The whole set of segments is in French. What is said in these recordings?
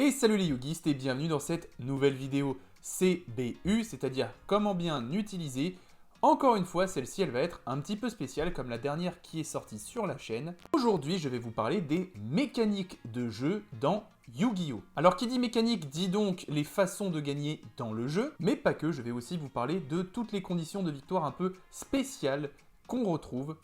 Et salut les yogistes et bienvenue dans cette nouvelle vidéo CBU, c'est-à-dire comment bien utiliser. Encore une fois, celle-ci elle va être un petit peu spéciale comme la dernière qui est sortie sur la chaîne. Aujourd'hui, je vais vous parler des mécaniques de jeu dans Yu-Gi-Oh! Alors qui dit mécanique dit donc les façons de gagner dans le jeu, mais pas que, je vais aussi vous parler de toutes les conditions de victoire un peu spéciales qu'on retrouve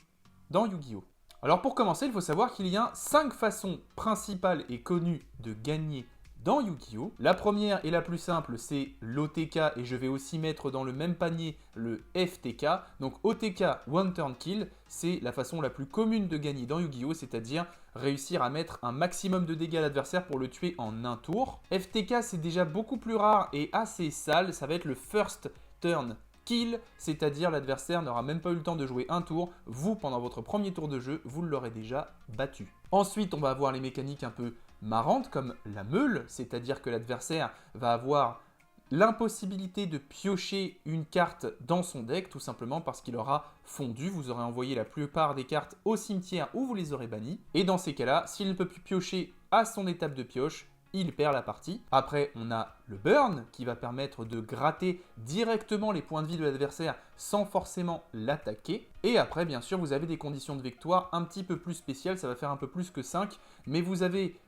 dans Yu-Gi-Oh! Alors pour commencer, il faut savoir qu'il y a 5 façons principales et connues de gagner dans Yu-Gi-Oh! La première et la plus simple, c'est l'OTK et je vais aussi mettre dans le même panier le FTK. Donc OTK, One Turn Kill, c'est la façon la plus commune de gagner dans Yu-Gi-Oh! C'est-à-dire réussir à mettre un maximum de dégâts à l'adversaire pour le tuer en un tour. FTK, c'est déjà beaucoup plus rare et assez sale, ça va être le First Turn Kill, c'est-à-dire l'adversaire n'aura même pas eu le temps de jouer un tour, vous, pendant votre premier tour de jeu, vous l'aurez déjà battu. Ensuite, on va avoir les mécaniques un peu marrantes comme la meule, c'est-à-dire que l'adversaire va avoir l'impossibilité de piocher une carte dans son deck, tout simplement parce qu'il aura fondu, vous aurez envoyé la plupart des cartes au cimetière où vous les aurez bannies, et dans ces cas-là, s'il ne peut plus piocher à son étape de pioche, il perd la partie. Après, on a le burn qui va permettre de gratter directement les points de vie de l'adversaire sans forcément l'attaquer. Et après, bien sûr, vous avez des conditions de victoire un petit peu plus spéciales, ça va faire un peu plus que 5, mais vous avez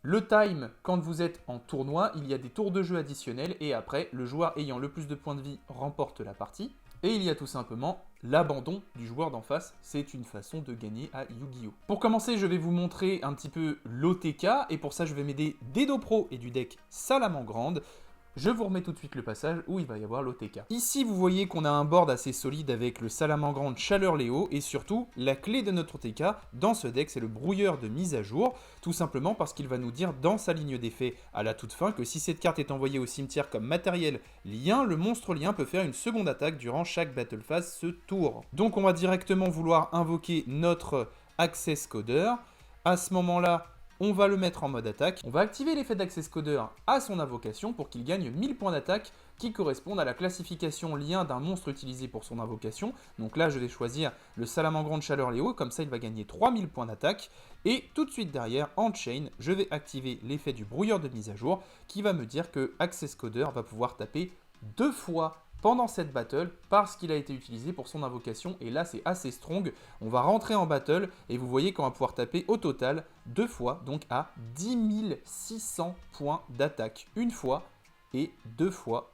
le time quand vous êtes en tournoi, il y a des tours de jeu additionnels et après, le joueur ayant le plus de points de vie remporte la partie. Et il y a tout simplement l'abandon du joueur d'en face, c'est une façon de gagner à Yu-Gi-Oh! Pour commencer, je vais vous montrer un petit peu l'OTK, et pour ça je vais m'aider d'Edo Pro et du deck Salamangrande. Je vous remets tout de suite le passage où il va y avoir l'OTK. Ici, vous voyez qu'on a un board assez solide avec le Salamangrande Chaleur Léo et surtout, la clé de notre OTK dans ce deck, c'est le brouilleur de mise à jour, tout simplement parce qu'il va nous dire dans sa ligne d'effet à la toute fin que si cette carte est envoyée au cimetière comme matériel lien, le monstre lien peut faire une seconde attaque durant chaque battle phase ce tour. Donc on va directement vouloir invoquer notre Access Coder. À ce moment-là, on va le mettre en mode attaque. On va activer l'effet d'Access Coder à son invocation pour qu'il gagne 1000 points d'attaque qui correspondent à la classification lien d'un monstre utilisé pour son invocation. Donc là, je vais choisir le Salamangrande Chaleur Léo, comme ça il va gagner 3000 points d'attaque. Et tout de suite derrière, en chain, je vais activer l'effet du brouilleur de mise à jour qui va me dire que Access Coder va pouvoir taper 2 fois pendant cette battle parce qu'il a été utilisé pour son invocation et là c'est assez strong. On va rentrer en battle et vous voyez qu'on va pouvoir taper au total 2 fois, donc à 10 600 points d'attaque une fois et 2 fois.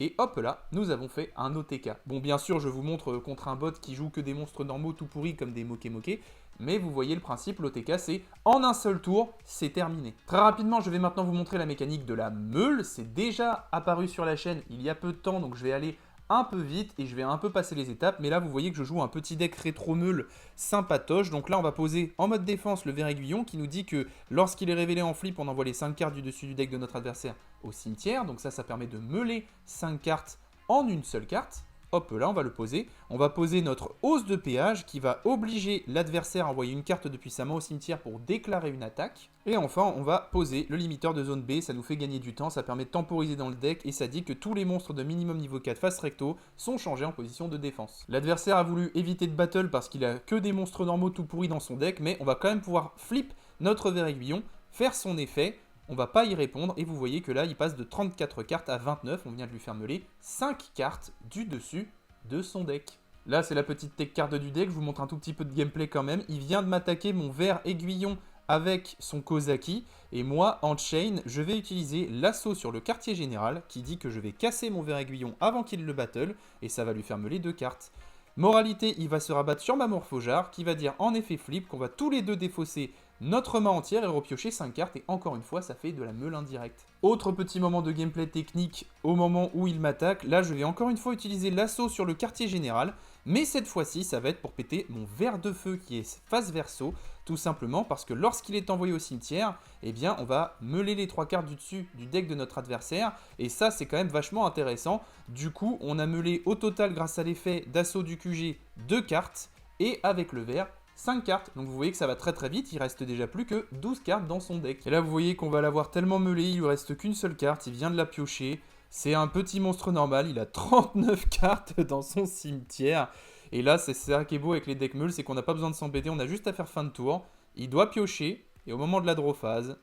Et hop là, nous avons fait un OTK. Bon, bien sûr, je vous montre contre un bot qui joue que des monstres normaux tout pourris comme des Moké, mais vous voyez le principe, l'OTK c'est en un seul tour, c'est terminé. Très rapidement, je vais maintenant vous montrer la mécanique de la meule. C'est déjà apparu sur la chaîne il y a peu de temps, donc je vais aller un peu vite et je vais un peu passer les étapes. Mais là, vous voyez que je joue un petit deck rétro-meule sympatoche. Donc là, on va poser en mode défense le ver aiguillon qui nous dit que lorsqu'il est révélé en flip, on envoie les 5 cartes du dessus du deck de notre adversaire au cimetière. Donc ça permet de meuler 5 cartes en une seule carte. Hop là, on va le poser. On va poser notre hausse de péage qui va obliger l'adversaire à envoyer une carte depuis sa main au cimetière pour déclarer une attaque. Et enfin, on va poser le limiteur de zone B. Ça nous fait gagner du temps, ça permet de temporiser dans le deck et ça dit que tous les monstres de minimum niveau 4 face recto sont changés en position de défense. L'adversaire a voulu éviter de battle parce qu'il a que des monstres normaux tout pourris dans son deck, mais on va quand même pouvoir flip notre ver aiguillon, faire son effet. On va pas y répondre et vous voyez que là il passe de 34 cartes à 29, on vient de lui faire meuler 5 cartes du dessus de son deck. Là c'est la petite tech carte du deck, je vous montre un tout petit peu de gameplay quand même. Il vient de m'attaquer mon ver aiguillon avec son Kozaki et moi en chain je vais utiliser l'assaut sur le quartier général qui dit que je vais casser mon ver aiguillon avant qu'il le battle et ça va lui faire meuler 2 cartes. Moralité, il va se rabattre sur ma Morphojard qui va dire en effet flip qu'on va tous les deux défausser notre main entière et repiocher 5 cartes et encore une fois ça fait de la meule indirecte. Autre petit moment de gameplay technique au moment où il m'attaque, là je vais encore une fois utiliser l'assaut sur le quartier général, mais cette fois-ci ça va être pour péter mon ver de feu qui est face verso, tout simplement parce que lorsqu'il est envoyé au cimetière, eh bien on va meuler les 3 cartes du dessus du deck de notre adversaire et ça c'est quand même vachement intéressant. Du coup on a meulé au total grâce à l'effet d'assaut du QG 2 cartes et avec le ver 5 cartes, donc vous voyez que ça va très très vite, il reste déjà plus que 12 cartes dans son deck. Et là vous voyez qu'on va l'avoir tellement meulé, il lui reste qu'une seule carte, il vient de la piocher. C'est un petit monstre normal, il a 39 cartes dans son cimetière. Et là c'est ça qui est beau avec les decks meules, c'est qu'on n'a pas besoin de s'embêter, on a juste à faire fin de tour. Il doit piocher, et au moment de la draw phase,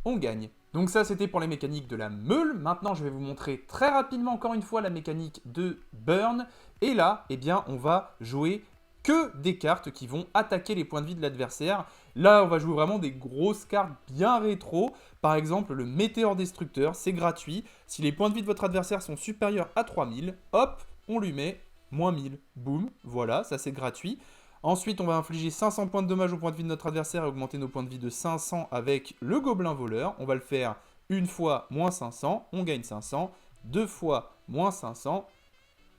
on gagne. Donc ça, c'était pour les mécaniques de la meule. Maintenant, je vais vous montrer très rapidement, encore une fois, la mécanique de burn. Et là, eh bien, on va jouer que des cartes qui vont attaquer les points de vie de l'adversaire. Là, on va jouer vraiment des grosses cartes bien rétro. Par exemple, le Météore Destructeur, c'est gratuit. Si les points de vie de votre adversaire sont supérieurs à 3000, hop, on lui met moins 1000. Boum, voilà, ça c'est gratuit. Ensuite, on va infliger 500 points de dommage au point de vie de notre adversaire et augmenter nos points de vie de 500 avec le Gobelin Voleur. On va le faire une fois, moins 500, on gagne 500. Deux fois, moins 500,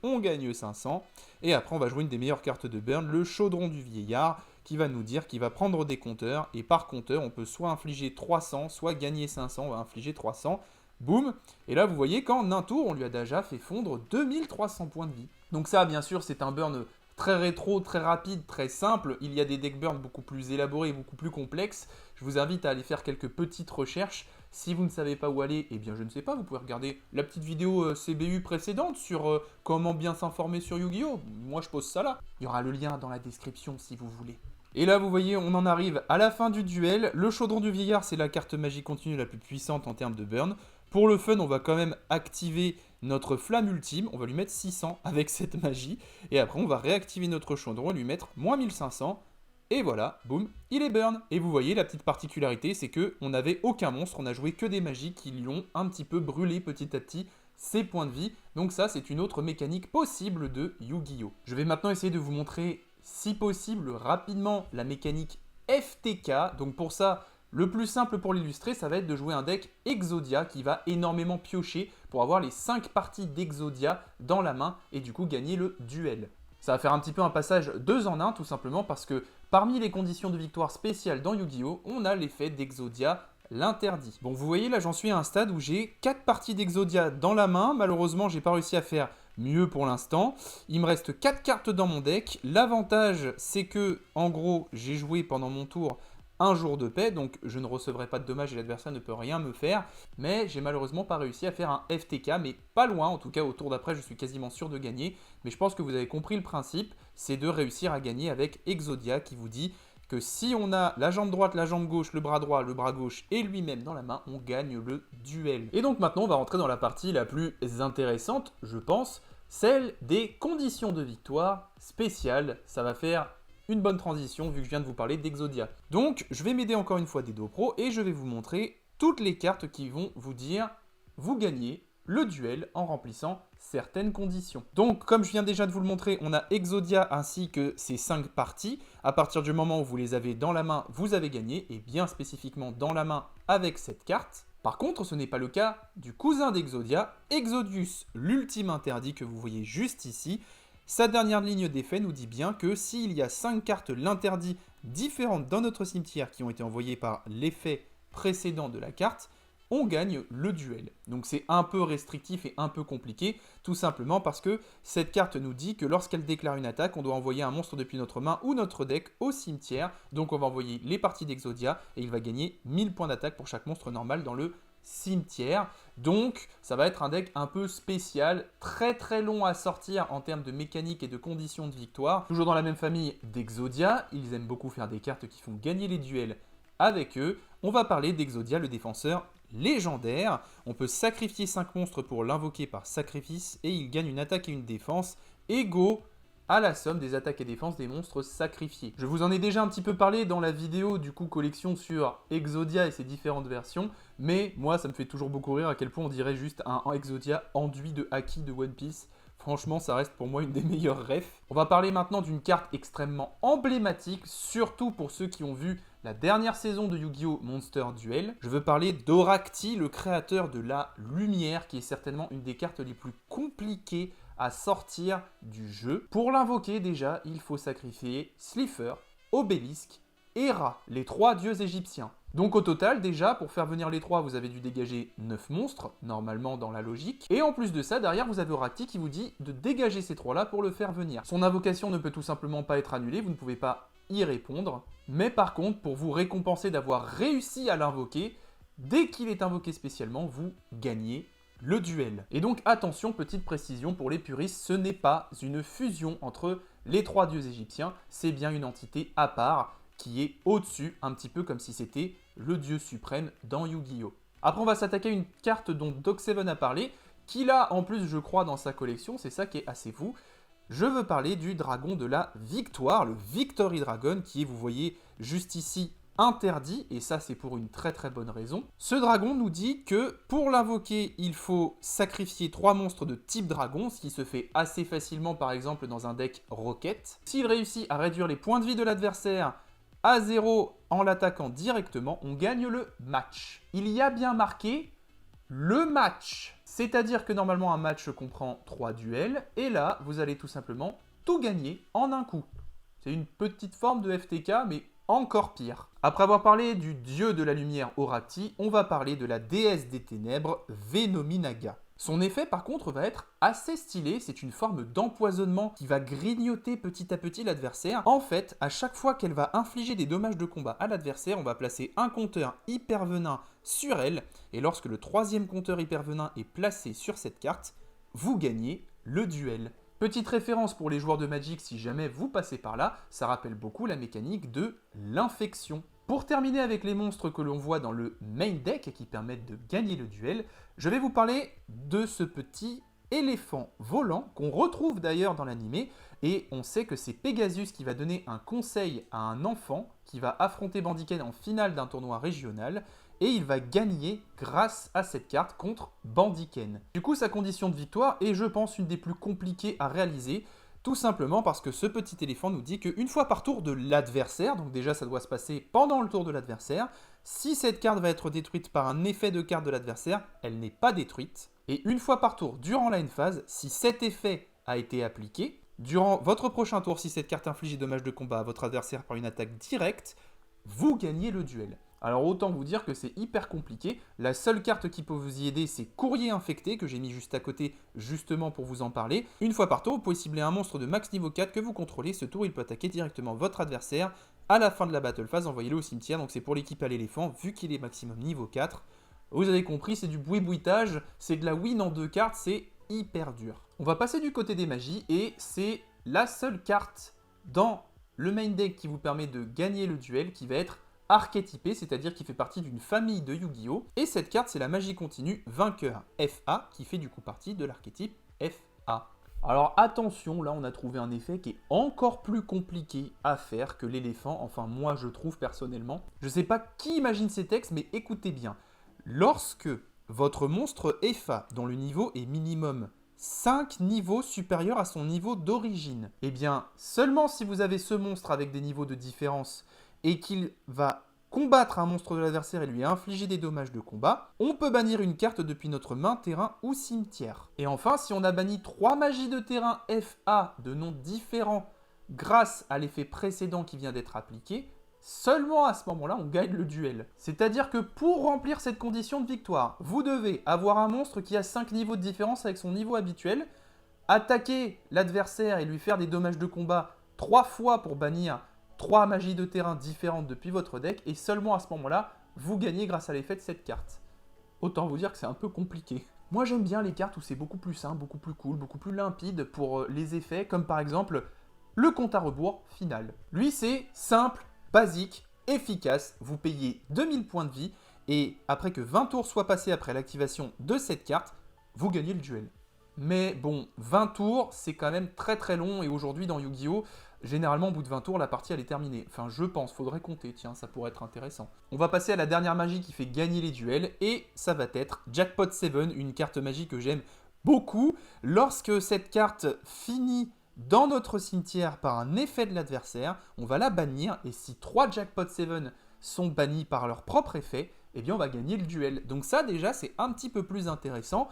on gagne 500. Et après, on va jouer une des meilleures cartes de burn, le Chaudron du Vieillard, qui va nous dire qu'il va prendre des compteurs. Et par compteur, on peut soit infliger 300, soit gagner 500, on va infliger 300. Boum. Et là, vous voyez qu'en un tour, on lui a déjà fait fondre 2300 points de vie. Donc ça, bien sûr, c'est un burn très rétro, très rapide, très simple. Il y a des deck burn beaucoup plus élaborés, beaucoup plus complexes. Je vous invite à aller faire quelques petites recherches. Si vous ne savez pas où aller, eh bien je ne sais pas, vous pouvez regarder la petite vidéo CBU précédente sur comment bien s'informer sur Yu-Gi-Oh! Moi je pose ça là. Il y aura le lien dans la description si vous voulez. Et là, vous voyez, on en arrive à la fin du duel. Le Chaudron du Vieillard, c'est la carte magie continue la plus puissante en termes de burn. Pour le fun, on va quand même activer notre flamme ultime. On va lui mettre 600 avec cette magie. Et après, on va réactiver notre chaudron et lui mettre moins 1500. Et voilà, boum, il est burn. Et vous voyez, la petite particularité, c'est qu'on n'avait aucun monstre. On a joué que des magies qui lui ont un petit peu brûlé petit à petit ses points de vie. Donc ça, c'est une autre mécanique possible de Yu-Gi-Oh! Je vais maintenant essayer de vous montrer, si possible, rapidement la mécanique FTK. Donc pour ça, le plus simple pour l'illustrer, ça va être de jouer un deck Exodia qui va énormément piocher pour avoir les 5 parties d'Exodia dans la main et du coup gagner le duel. Ça va faire un petit peu un passage 2 en 1 tout simplement parce que parmi les conditions de victoire spéciales dans Yu-Gi-Oh! On a l'effet d'Exodia, l'interdit. Bon, vous voyez là j'en suis à un stade où j'ai 4 parties d'Exodia dans la main. Malheureusement, j'ai pas réussi à faire mieux pour l'instant. Il me reste 4 cartes dans mon deck. L'avantage, c'est que en gros, j'ai joué pendant mon tour un jour de paix, donc je ne recevrai pas de dommages et l'adversaire ne peut rien me faire, mais j'ai malheureusement pas réussi à faire un FTK, mais pas loin, en tout cas au tour d'après je suis quasiment sûr de gagner, mais je pense que vous avez compris le principe, c'est de réussir à gagner avec Exodia qui vous dit que si on a la jambe droite, la jambe gauche, le bras droit, le bras gauche et lui-même dans la main, on gagne le duel. Et donc maintenant on va rentrer dans la partie la plus intéressante, je pense, celle des conditions de victoire spéciales. Ça va faire une bonne transition vu que je viens de vous parler d'Exodia. Donc je vais m'aider encore une fois des Dopro et je vais vous montrer toutes les cartes qui vont vous dire vous gagnez le duel en remplissant certaines conditions. Donc comme je viens déjà de vous le montrer, on a Exodia ainsi que ses 5 parties. À partir du moment où vous les avez dans la main, vous avez gagné et bien spécifiquement dans la main avec cette carte. Par contre, ce n'est pas le cas du cousin d'Exodia, Exodius, l'ultime interdit que vous voyez juste ici. Sa dernière ligne d'effet nous dit bien que s'il y a 5 cartes l'interdit différentes dans notre cimetière qui ont été envoyées par l'effet précédent de la carte, on gagne le duel. Donc c'est un peu restrictif et un peu compliqué, tout simplement parce que cette carte nous dit que lorsqu'elle déclare une attaque, on doit envoyer un monstre depuis notre main ou notre deck au cimetière. Donc on va envoyer les parties d'Exodia et il va gagner 1000 points d'attaque pour chaque monstre normal dans le cimetière. Donc ça va être un deck un peu spécial, très très long à sortir en termes de mécanique et de conditions de victoire. Toujours dans la même famille d'Exodia, ils aiment beaucoup faire des cartes qui font gagner les duels avec eux. On va parler d'Exodia, le défenseur légendaire. On peut sacrifier 5 monstres pour l'invoquer par sacrifice et il gagne une attaque et une défense égaux à la somme des attaques et défenses des monstres sacrifiés. Je vous en ai déjà un petit peu parlé dans la vidéo du coup collection sur Exodia et ses différentes versions, mais moi ça me fait toujours beaucoup rire à quel point on dirait juste un Exodia enduit de Haki de One Piece. Franchement, ça reste pour moi une des meilleures refs. On va parler maintenant d'une carte extrêmement emblématique, surtout pour ceux qui ont vu la dernière saison de Yu-Gi-Oh! Monster Duel. Je veux parler d'Orakti, le créateur de la lumière, qui est certainement une des cartes les plus compliquées à sortir du jeu. Pour l'invoquer déjà, il faut sacrifier Slifer, Obélisque et Ra, les 3 dieux égyptiens. Donc au total, déjà, pour faire venir les 3, vous avez dû dégager 9 monstres, normalement dans la logique. Et en plus de ça, derrière, vous avez Orakti qui vous dit de dégager ces 3-là pour le faire venir. Son invocation ne peut tout simplement pas être annulée, vous ne pouvez pas y répondre. Mais par contre, pour vous récompenser d'avoir réussi à l'invoquer, dès qu'il est invoqué spécialement, vous gagnez le duel. Et donc attention, petite précision pour les puristes, ce n'est pas une fusion entre les 3 dieux égyptiens, c'est bien une entité à part qui est au-dessus, un petit peu comme si c'était le dieu suprême dans Yu-Gi-Oh! Après, on va s'attaquer à une carte dont Doc7 a parlé, qu'il a en plus, je crois, dans sa collection, c'est ça qui est assez fou. Je veux parler du dragon de la victoire, le Victory Dragon, qui est, vous voyez, juste ici, interdit, et ça c'est pour une très très bonne raison. Ce dragon nous dit que pour l'invoquer, il faut sacrifier 3 monstres de type dragon, ce qui se fait assez facilement par exemple dans un deck Rocket. S'il réussit à réduire les points de vie de l'adversaire à 0 en l'attaquant directement, on gagne le match. Il y a bien marqué le match, c'est-à-dire que normalement un match comprend 3 duels, et là vous allez tout simplement tout gagner en un coup. C'est une petite forme de FTK, mais encore pire. Après avoir parlé du dieu de la lumière Horatii, on va parler de la déesse des ténèbres Venominaga. Son effet par contre va être assez stylé, c'est une forme d'empoisonnement qui va grignoter petit à petit l'adversaire. En fait, à chaque fois qu'elle va infliger des dommages de combat à l'adversaire, on va placer un compteur hyper venin sur elle, et lorsque le 3e compteur hyper venin est placé sur cette carte, vous gagnez le duel. Petite référence pour les joueurs de Magic, si jamais vous passez par là, ça rappelle beaucoup la mécanique de l'infection. Pour terminer avec les monstres que l'on voit dans le main deck et qui permettent de gagner le duel, je vais vous parler de ce petit éléphant volant qu'on retrouve d'ailleurs dans l'animé, et on sait que c'est Pegasus qui va donner un conseil à un enfant qui va affronter Bandiken en finale d'un tournoi régional, et il va gagner grâce à cette carte contre Bandiken. Du coup, sa condition de victoire est, je pense, une des plus compliquées à réaliser, tout simplement parce que ce petit éléphant nous dit qu'une fois par tour de l'adversaire, donc déjà ça doit se passer pendant le tour de l'adversaire, si cette carte va être détruite par un effet de carte de l'adversaire, elle n'est pas détruite. Et une fois par tour, durant la phase, si cet effet a été appliqué, durant votre prochain tour, si cette carte inflige des dommages de combat à votre adversaire par une attaque directe, vous gagnez le duel. Alors autant vous dire que c'est hyper compliqué. La seule carte qui peut vous y aider, c'est Courrier Infecté, que j'ai mis juste à côté justement pour vous en parler. Une fois par tour, vous pouvez cibler un monstre de max niveau 4 que vous contrôlez. Ce tour, il peut attaquer directement votre adversaire. À la fin de la battle phase, envoyez-le au cimetière. Donc c'est pour l'équipe à l'éléphant, vu qu'il est maximum niveau 4. Vous avez compris, c'est du boui-boitage, c'est de la win en 2 cartes, c'est hyper dur. On va passer du côté des magies, et c'est la seule carte dans le main deck qui vous permet de gagner le duel, qui va être archétypé, c'est-à-dire qui fait partie d'une famille de Yu-Gi-Oh! Et cette carte, c'est la magie continue vainqueur FA, qui fait du coup partie de l'archétype FA. Alors attention, là on a trouvé un effet qui est encore plus compliqué à faire que l'éléphant, enfin moi je trouve personnellement. Je sais pas qui imagine ces textes, mais écoutez bien. Lorsque votre monstre FA, dont le niveau est minimum 5 niveaux supérieurs à son niveau d'origine, eh bien seulement si vous avez ce monstre avec des niveaux de différence et qu'il va combattre un monstre de l'adversaire et lui infliger des dommages de combat, on peut bannir une carte depuis notre main, terrain ou cimetière. Et enfin, si on a banni 3 magies de terrain FA de noms différents grâce à l'effet précédent qui vient d'être appliqué, seulement à ce moment-là, on gagne le duel. C'est-à-dire que pour remplir cette condition de victoire, vous devez avoir un monstre qui a 5 niveaux de différence avec son niveau habituel, attaquer l'adversaire et lui faire des dommages de combat 3 fois pour bannir 3 magies de terrain différentes depuis votre deck, et seulement à ce moment-là, vous gagnez grâce à l'effet de cette carte. Autant vous dire que c'est un peu compliqué. Moi j'aime bien les cartes où c'est beaucoup plus simple, beaucoup plus cool, beaucoup plus limpide pour les effets, comme par exemple le compte à rebours final. Lui c'est simple, basique, efficace, vous payez 2000 points de vie, et après que 20 tours soient passés après l'activation de cette carte, vous gagnez le duel. Mais bon, 20 tours, c'est quand même très très long, et aujourd'hui dans Yu-Gi-Oh! Généralement, au bout de 20 tours, la partie elle est terminée. Enfin, je pense, faudrait compter, tiens, ça pourrait être intéressant. On va passer à la dernière magie qui fait gagner les duels, et ça va être Jackpot 7, une carte magie que j'aime beaucoup. Lorsque cette carte finit dans notre cimetière par un effet de l'adversaire, on va la bannir, et si 3 Jackpot 7 sont bannis par leur propre effet, eh bien on va gagner le duel. Donc ça déjà, c'est un petit peu plus intéressant.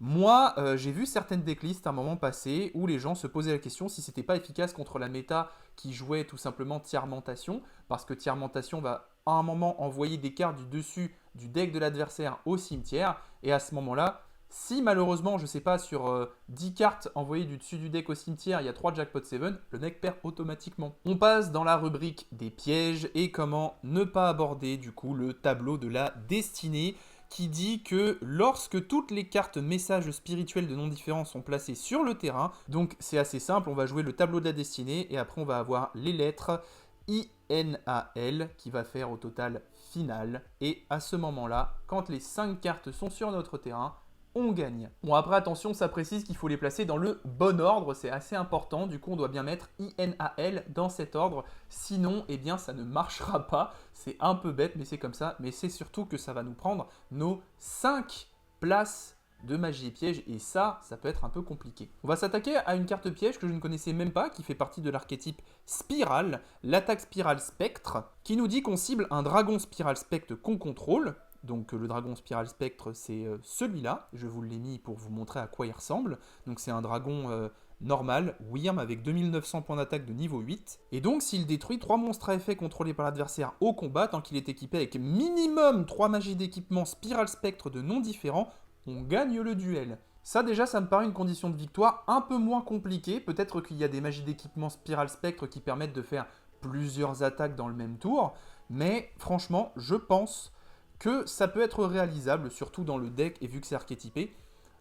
Moi, j'ai vu certaines decklists à un moment passé où les gens se posaient la question si c'était pas efficace contre la méta qui jouait tout simplement Tiarmentation, parce que Tiarmentation va à un moment envoyer des cartes du dessus du deck de l'adversaire au cimetière, et à ce moment-là, si malheureusement, je sais pas, sur 10 cartes envoyées du dessus du deck au cimetière, il y a 3 Jackpot 7, le deck perd automatiquement. On passe dans la rubrique des pièges et comment ne pas aborder du coup le tableau de la destinée, qui dit que lorsque toutes les cartes messages spirituels de non différents sont placées sur le terrain, donc c'est assez simple, on va jouer le tableau de la destinée et après on va avoir les lettres INAL qui va faire au total finale. Et à ce moment-là, quand les 5 cartes sont sur notre terrain, on gagne. Bon, après, attention, ça précise qu'il faut les placer dans le bon ordre, c'est assez important. Du coup, on doit bien mettre INAL dans cet ordre. Sinon, eh bien, ça ne marchera pas. C'est un peu bête, mais c'est comme ça. Mais c'est surtout que ça va nous prendre nos 5 places de magie et piège, et ça peut être un peu compliqué. On va s'attaquer à une carte piège que je ne connaissais même pas, qui fait partie de l'archétype Spirale, l'attaque Spirale Spectre, qui nous dit qu'on cible un dragon Spirale Spectre qu'on contrôle. Donc le dragon Spirale Spectre, c'est celui-là. Je vous l'ai mis pour vous montrer à quoi il ressemble. Donc c'est un dragon normal, Wyrm, avec 2900 points d'attaque de niveau 8. Et donc s'il détruit 3 monstres à effet contrôlés par l'adversaire au combat, tant qu'il est équipé avec minimum 3 magies d'équipement Spirale Spectre de noms différents, on gagne le duel. Ça déjà, ça me paraît une condition de victoire un peu moins compliquée. Peut-être qu'il y a des magies d'équipement Spirale Spectre qui permettent de faire plusieurs attaques dans le même tour. Mais franchement, je pense que ça peut être réalisable, surtout dans le deck et vu que c'est archétypé.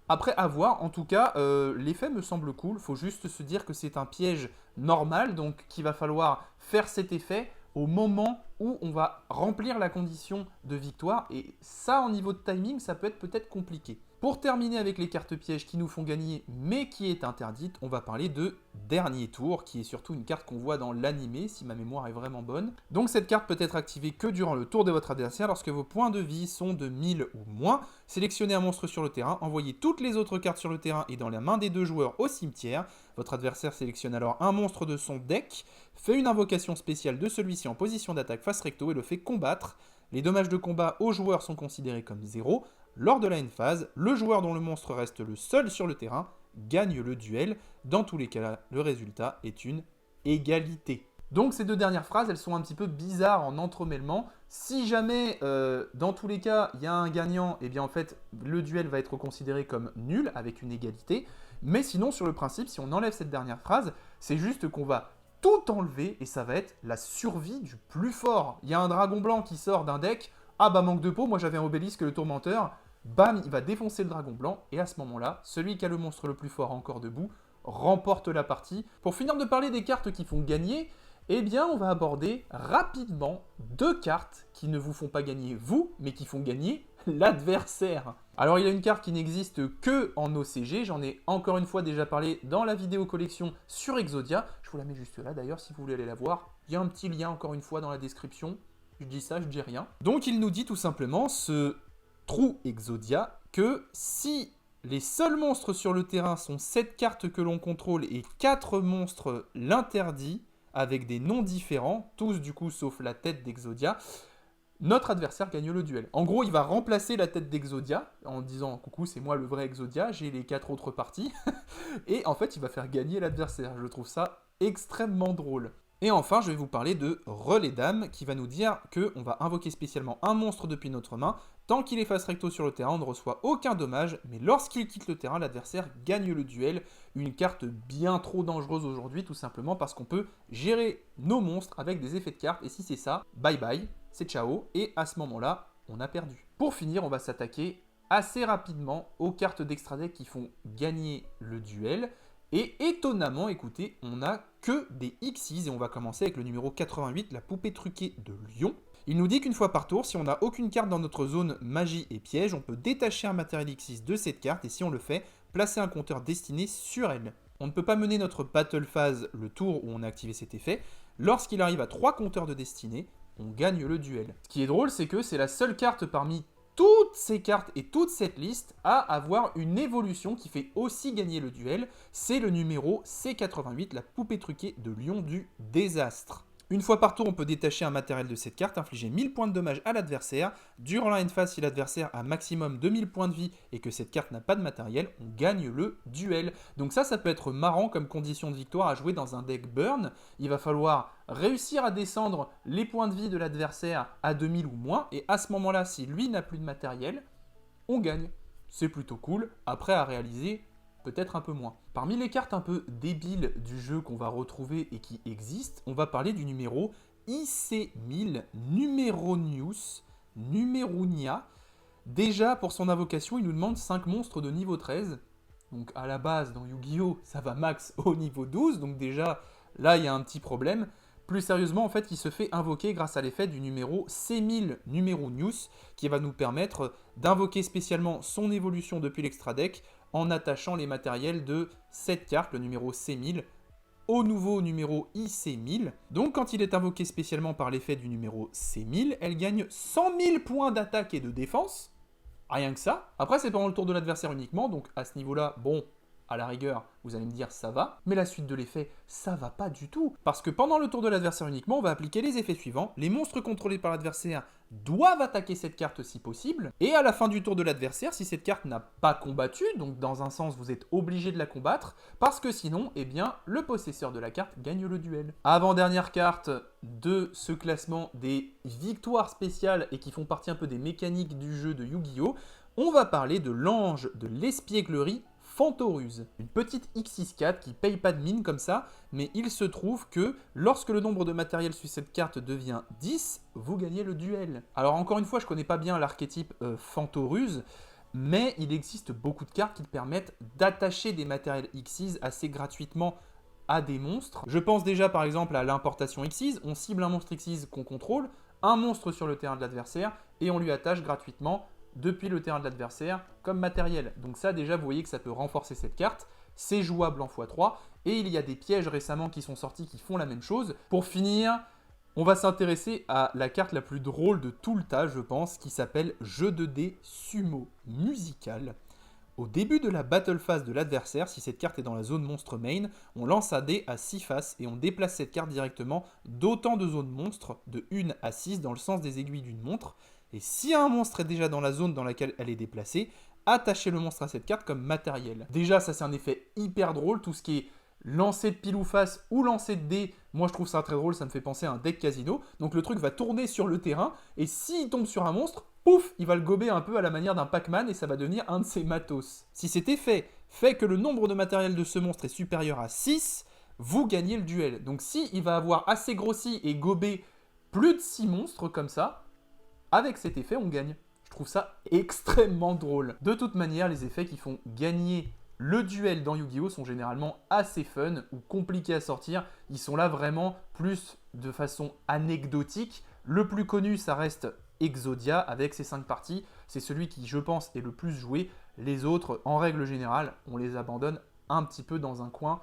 Après, à voir, en tout cas, l'effet me semble cool. Faut juste se dire que c'est un piège normal, donc qu'il va falloir faire cet effet au moment où on va remplir la condition de victoire. Et ça, en niveau de timing, ça peut être peut-être compliqué. Pour terminer avec les cartes pièges qui nous font gagner, mais qui est interdite, on va parler de Dernier Tour, qui est surtout une carte qu'on voit dans l'animé, si ma mémoire est vraiment bonne. Donc cette carte peut être activée que durant le tour de votre adversaire, lorsque vos points de vie sont de 1000 ou moins. Sélectionnez un monstre sur le terrain, envoyez toutes les autres cartes sur le terrain et dans la main des 2 joueurs au cimetière. Votre adversaire sélectionne alors un monstre de son deck, fait une invocation spéciale de celui-ci en position d'attaque face recto et le fait combattre. Les dommages de combat aux joueurs sont considérés comme 0. Lors de la end phase, le joueur dont le monstre reste le seul sur le terrain gagne le duel. Dans tous les cas, le résultat est une égalité. Donc ces 2 dernières phrases, elles sont un petit peu bizarres en entremêlement. Si jamais, dans tous les cas, il y a un gagnant, eh bien en fait, le duel va être considéré comme nul, avec une égalité. Mais sinon, sur le principe, si on enlève cette dernière phrase, c'est juste qu'on va tout enlever et ça va être la survie du plus fort. Il y a un dragon blanc qui sort d'un deck. Ah bah manque de peau, moi j'avais un obélisque, le tourmenteur. Bam, il va défoncer le dragon blanc, et à ce moment-là, celui qui a le monstre le plus fort encore debout remporte la partie. Pour finir de parler des cartes qui font gagner, eh bien, on va aborder rapidement 2 cartes qui ne vous font pas gagner vous, mais qui font gagner l'adversaire. Alors, il y a une carte qui n'existe que en OCG, j'en ai encore une fois déjà parlé dans la vidéo collection sur Exodia. Je vous la mets juste là d'ailleurs, si vous voulez aller la voir. Il y a un petit lien encore une fois dans la description. Je dis ça, je dis rien. Donc, il nous dit tout simplement ce trou Exodia que si les seuls monstres sur le terrain sont 7 cartes que l'on contrôle et 4 monstres l'interdit, avec des noms différents, tous du coup sauf la tête d'Exodia, notre adversaire gagne le duel. En gros, il va remplacer la tête d'Exodia en disant « Coucou, c'est moi le vrai Exodia, j'ai les 4 autres parties. » Et en fait, il va faire gagner l'adversaire. Je trouve ça extrêmement drôle. Et enfin, je vais vous parler de Relais d'âme, qui va nous dire qu'on va invoquer spécialement un monstre depuis notre main. Tant qu'il est face recto sur le terrain, on ne reçoit aucun dommage, mais lorsqu'il quitte le terrain, l'adversaire gagne le duel. Une carte bien trop dangereuse aujourd'hui, tout simplement parce qu'on peut gérer nos monstres avec des effets de cartes, et si c'est ça, bye bye, c'est ciao, et à ce moment-là, on a perdu. Pour finir, on va s'attaquer assez rapidement aux cartes d'extra deck qui font gagner le duel. Et étonnamment, écoutez, on n'a que des Xyz et on va commencer avec le numéro 88, la poupée truquée de Lyon. Il nous dit qu'une fois par tour, si on n'a aucune carte dans notre zone magie et piège, on peut détacher un matériel Xyz de cette carte et si on le fait, placer un compteur destiné sur elle. On ne peut pas mener notre battle phase le tour où on a activé cet effet. Lorsqu'il arrive à 3 compteurs de destinée, on gagne le duel. Ce qui est drôle, c'est que c'est la seule carte parmi toutes ces cartes et toute cette liste à avoir une évolution qui fait aussi gagner le duel. C'est le numéro C88, la poupée truquée de Lion du désastre. Une fois par tour, on peut détacher un matériel de cette carte, infliger 1000 points de dommage à l'adversaire. Durant la end phase, si l'adversaire a maximum 2000 points de vie et que cette carte n'a pas de matériel, on gagne le duel. Donc ça peut être marrant comme condition de victoire à jouer dans un deck burn. Il va falloir réussir à descendre les points de vie de l'adversaire à 2000 ou moins. Et à ce moment-là, si lui n'a plus de matériel, on gagne. C'est plutôt cool. Après, à réaliser, peut-être un peu moins. Parmi les cartes un peu débiles du jeu qu'on va retrouver et qui existent, on va parler du numéro IC1000 Numeronius Numerunia. Déjà, pour son invocation, il nous demande 5 monstres de niveau 13. Donc à la base, dans Yu-Gi-Oh, ça va max au niveau 12. Donc déjà, là, il y a un petit problème. Plus sérieusement, en fait, il se fait invoquer grâce à l'effet du numéro C1000 numéro News, qui va nous permettre d'invoquer spécialement son évolution depuis l'extra deck en attachant les matériels de cette carte, le numéro C1000, au nouveau numéro IC1000. Donc quand il est invoqué spécialement par l'effet du numéro C1000, elle gagne 100 000 points d'attaque et de défense. Rien que ça. Après, c'est pendant le tour de l'adversaire uniquement, donc à ce niveau-là, bon, à la rigueur, vous allez me dire ça va, mais la suite de l'effet, ça va pas du tout. Parce que pendant le tour de l'adversaire uniquement, on va appliquer les effets suivants. Les monstres contrôlés par l'adversaire doivent attaquer cette carte si possible, et à la fin du tour de l'adversaire, si cette carte n'a pas combattu, donc dans un sens vous êtes obligé de la combattre, parce que sinon, eh bien, le possesseur de la carte gagne le duel. Avant-dernière carte de ce classement des victoires spéciales et qui font partie un peu des mécaniques du jeu de Yu-Gi-Oh! On va parler de l'ange de l'espièglerie Fantoruse, une petite X64 qui paye pas de mine comme ça, mais il se trouve que lorsque le nombre de matériel sur cette carte devient 10, vous gagnez le duel. Alors encore une fois, je connais pas bien l'archétype Fantoruse, mais il existe beaucoup de cartes qui permettent d'attacher des matériels Xyz assez gratuitement à des monstres. Je pense déjà par exemple à l'importation Xyz, on cible un monstre Xyz qu'on contrôle, un monstre sur le terrain de l'adversaire, et on lui attache gratuitement depuis le terrain de l'adversaire comme matériel. Donc ça déjà vous voyez que ça peut renforcer cette carte, c'est jouable en x3 et il y a des pièges récemment qui sont sortis qui font la même chose. Pour finir, on va s'intéresser à la carte la plus drôle de tout le tas je pense qui s'appelle Jeu de dés Sumo Musical. Au début de la battle phase de l'adversaire, si cette carte est dans la zone monstre main, on lance un dé à 6 faces et on déplace cette carte directement d'autant de zones monstres de 1 à 6 dans le sens des aiguilles d'une montre. Et si un monstre est déjà dans la zone dans laquelle elle est déplacée, attachez le monstre à cette carte comme matériel. Déjà, ça c'est un effet hyper drôle, tout ce qui est lancer de pile ou face ou lancer de dés, moi je trouve ça très drôle, ça me fait penser à un deck casino. Donc le truc va tourner sur le terrain, et s'il tombe sur un monstre, pouf, il va le gober un peu à la manière d'un Pac-Man, et ça va devenir un de ses matos. Si cet effet fait que le nombre de matériel de ce monstre est supérieur à 6, vous gagnez le duel. Donc si il va avoir assez grossi et gobé plus de 6 monstres comme ça, avec cet effet, on gagne. Je trouve ça extrêmement drôle. De toute manière, les effets qui font gagner le duel dans Yu-Gi-Oh! Sont généralement assez fun ou compliqués à sortir. Ils sont là vraiment plus de façon anecdotique. Le plus connu, ça reste Exodia avec ses 5 parties. C'est celui qui, je pense, est le plus joué. Les autres, en règle générale, on les abandonne un petit peu dans un coin.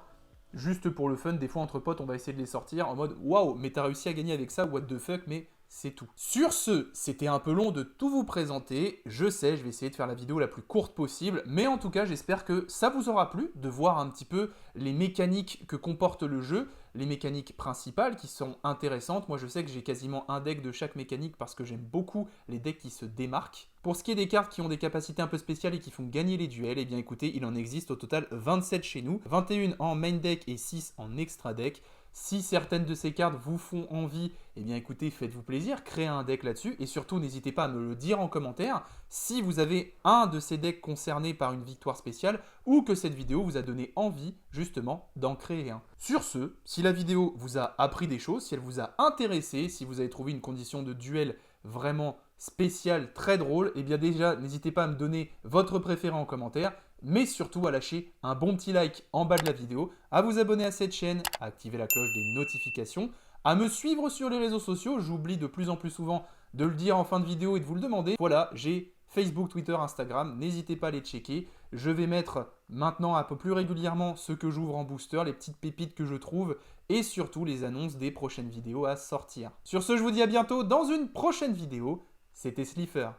Juste pour le fun, des fois entre potes, on va essayer de les sortir en mode « Waouh, mais t'as réussi à gagner avec ça, what the fuck ?» mais c'est tout. Sur ce, c'était un peu long de tout vous présenter. Je sais, je vais essayer de faire la vidéo la plus courte possible. Mais en tout cas, j'espère que ça vous aura plu de voir un petit peu les mécaniques que comporte le jeu. Les mécaniques principales qui sont intéressantes. Moi, je sais que j'ai quasiment un deck de chaque mécanique parce que j'aime beaucoup les decks qui se démarquent. Pour ce qui est des cartes qui ont des capacités un peu spéciales et qui font gagner les duels, eh bien écoutez, il en existe au total 27 chez nous. 21 en main deck et 6 en extra deck. Si certaines de ces cartes vous font envie, eh bien écoutez, faites-vous plaisir, créez un deck là-dessus et surtout n'hésitez pas à me le dire en commentaire si vous avez un de ces decks concernés par une victoire spéciale ou que cette vidéo vous a donné envie justement d'en créer un. Sur ce, si la vidéo vous a appris des choses, si elle vous a intéressé, si vous avez trouvé une condition de duel vraiment spéciale, très drôle, eh bien déjà n'hésitez pas à me donner votre préféré en commentaire. Mais surtout à lâcher un bon petit like en bas de la vidéo, à vous abonner à cette chaîne, à activer la cloche des notifications, à me suivre sur les réseaux sociaux, j'oublie de plus en plus souvent de le dire en fin de vidéo et de vous le demander. Voilà, j'ai Facebook, Twitter, Instagram, n'hésitez pas à les checker. Je vais mettre maintenant un peu plus régulièrement ce que j'ouvre en booster, les petites pépites que je trouve et surtout les annonces des prochaines vidéos à sortir. Sur ce, je vous dis à bientôt dans une prochaine vidéo. C'était Slifer.